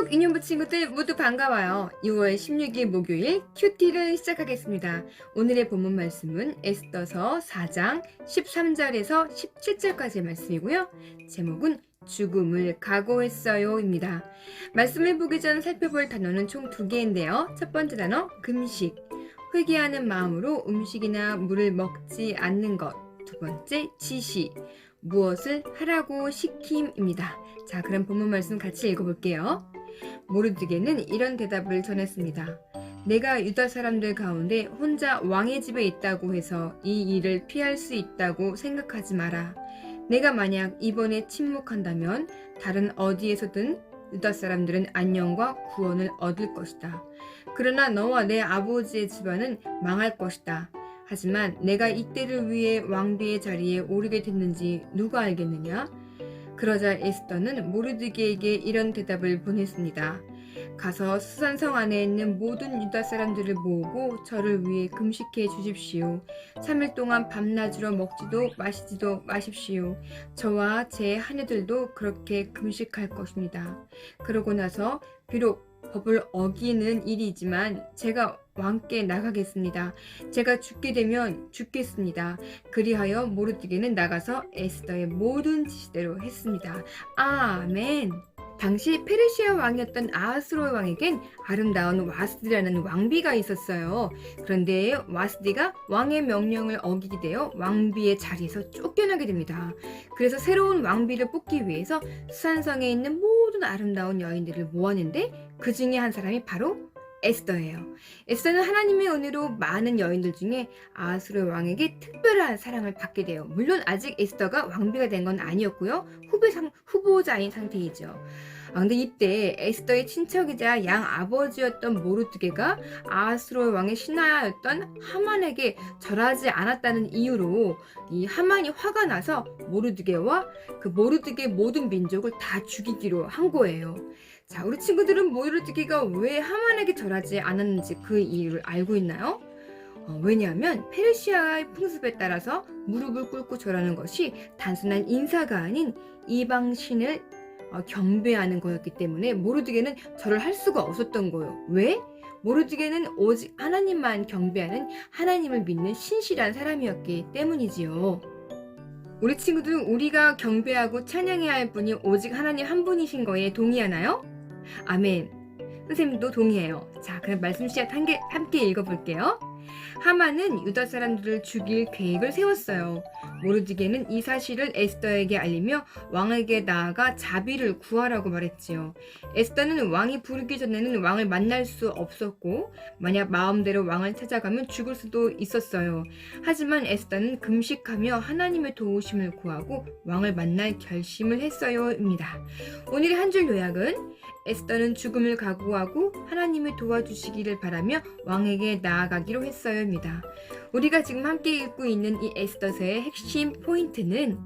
톡톡 인연부 친구들 모두 반가워요. 6월 16일 목요일 큐티를 시작하겠습니다. 오늘의 본문 말씀은 에스더서 4장 13절에서 17절까지의 말씀이고요. 제목은 죽음을 각오했어요입니다. 말씀을 보기 전 살펴볼 단어는 총 2개인데요. 첫 번째 단어 금식, 회개하는 마음으로 음식이나 물을 먹지 않는 것. 두 번째 지시, 무엇을 하라고 시킴입니다. 자, 그럼 본문 말씀 같이 읽어볼게요. 모르드게는 이런 대답을 전했습니다. 내가 유다 사람들 가운데 혼자 왕의 집에 있다고 해서 이 일을 피할 수 있다고 생각하지 마라. 내가 만약 이번에 침묵한다면 다른 어디에서든 유다 사람들은 안녕과 구원을 얻을 것이다. 그러나 너와 내 아버지의 집안은 망할 것이다. 하지만 내가 이때를 위해 왕비의 자리에 오르게 됐는지 누가 알겠느냐? 그러자 에스더는 모르드게에게 이런 대답을 보냈습니다. 가서 수산성 안에 있는 모든 유다 사람들을 모으고 저를 위해 금식해 주십시오. 3일 동안 밤낮으로 먹지도 마시지도 마십시오. 저와 제 하녀들도 그렇게 금식할 것입니다. 그러고 나서 비록 법을 어기는 일이지만 제가 왕께 나가겠습니다. 제가 죽게 되면 죽겠습니다. 그리하여 모르드게는 나가서 에스더의 모든 지시대로 했습니다. 아멘. 당시 페르시아 왕이었던 아하스로의 왕에겐 아름다운 와스디라는 왕비가 있었어요. 그런데 와스디가 왕의 명령을 어기게 되어 왕비의 자리에서 쫓겨나게 됩니다. 그래서 새로운 왕비를 뽑기 위해서 수산성에 있는 모든 아름다운 여인들을 모았는데 그 중에 한 사람이 바로 에스더예요. 에스더는 하나님의 은혜로 많은 여인들 중에 아하스로의 왕에게 특별한 사랑을 받게 돼요. 물론 아직 에스더가 왕비가 된 건 아니었고요. 후보자인 상태이죠. 근데 이때 에스더의 친척이자 양 아버지였던 모르드게가 아하스로의 왕의 신하였던 하만에게 절하지 않았다는 이유로 이 하만이 화가 나서 모르드게와 그 모르드게 모든 민족을 다 죽이기로 한 거예요. 자, 우리 친구들은 모르드게가 왜 하만에게 절하지 않았는지 그 이유를 알고 있나요? 왜냐하면 페르시아의 풍습에 따라서 무릎을 꿇고 절하는 것이 단순한 인사가 아닌 이방신을 경배하는 거였기 때문에 모르드게는 절을 할 수가 없었던 거예요. 왜? 모르드게는 오직 하나님만 경배하는 하나님을 믿는 신실한 사람이었기 때문이지요. 우리 친구들, 우리가 경배하고 찬양해야 할 분이 오직 하나님 한 분이신 거에 동의하나요? 아멘. 선생님도 동의해요. 자, 그럼 말씀 시작 함께 읽어볼게요. 하만은 유다 사람들을 죽일 계획을 세웠어요. 모르드게는 이 사실을 에스더에게 알리며 왕에게 나아가 자비를 구하라고 말했지요. 에스더는 왕이 부르기 전에는 왕을 만날 수 없었고 만약 마음대로 왕을 찾아가면 죽을 수도 있었어요. 하지만 에스더는 금식하며 하나님의 도우심을 구하고 왕을 만날 결심을 했어요입니다. 오늘의 한 줄 요약은 에스더는 죽음을 각오하고 하나님이 도와주시기를 바라며 왕에게 나아가기로 했어요입니다. 우리가 지금 함께 읽고 있는 이 에스더서의 핵심 포인트는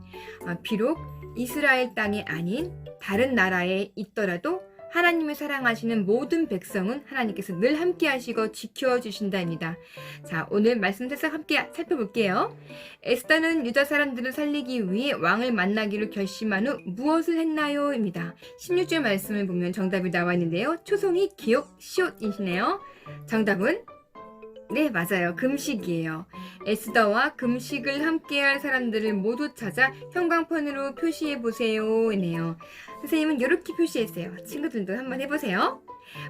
비록 이스라엘 땅이 아닌 다른 나라에 있더라도 하나님을 사랑하시는 모든 백성은 하나님께서 늘 함께 하시고 지켜주신다입니다. 자, 오늘 말씀 살짝 함께 살펴볼게요. 에스더는 유다 사람들을 살리기 위해 왕을 만나기로 결심한 후 무엇을 했나요? 입니다. 16절 말씀을 보면 정답이 나와 있는데요. 초성이 기역, 시옷이시네요. 정답은 네, 맞아요. 금식이에요. 에스더와 금식을 함께할 사람들을 모두 찾아 형광펜으로 표시해보세요. 이네요. 선생님은 이렇게 표시했어요. 친구들도 한번 해보세요.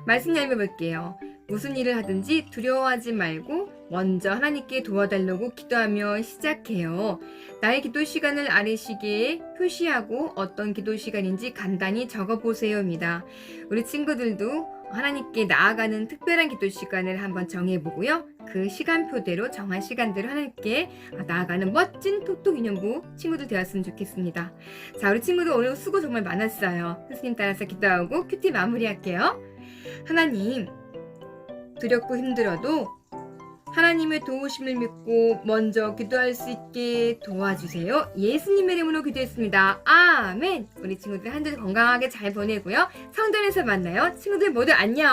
말씀 읽어볼게요. 무슨 일을 하든지 두려워하지 말고 먼저 하나님께 도와달라고 기도하며 시작해요. 나의 기도 시간을 아래시계에 표시하고 어떤 기도 시간인지 간단히 적어보세요입니다. 우리 친구들도 하나님께 나아가는 특별한 기도 시간을 한번 정해보고요. 그 시간표대로 정한 시간대로 하나님께 나아가는 멋진 톡톡 인연부 친구들 되었으면 좋겠습니다. 자, 우리 친구들 오늘 수고 정말 많았어요. 선생님 따라서 기도하고 큐티 마무리할게요. 하나님, 두렵고 힘들어도 하나님의 도우심을 믿고 먼저 기도할 수 있게 도와주세요. 예수님의 이름으로 기도했습니다. 아멘. 우리 친구들 한 주 건강하게 잘 보내고요. 성전에서 만나요. 친구들 모두 안녕.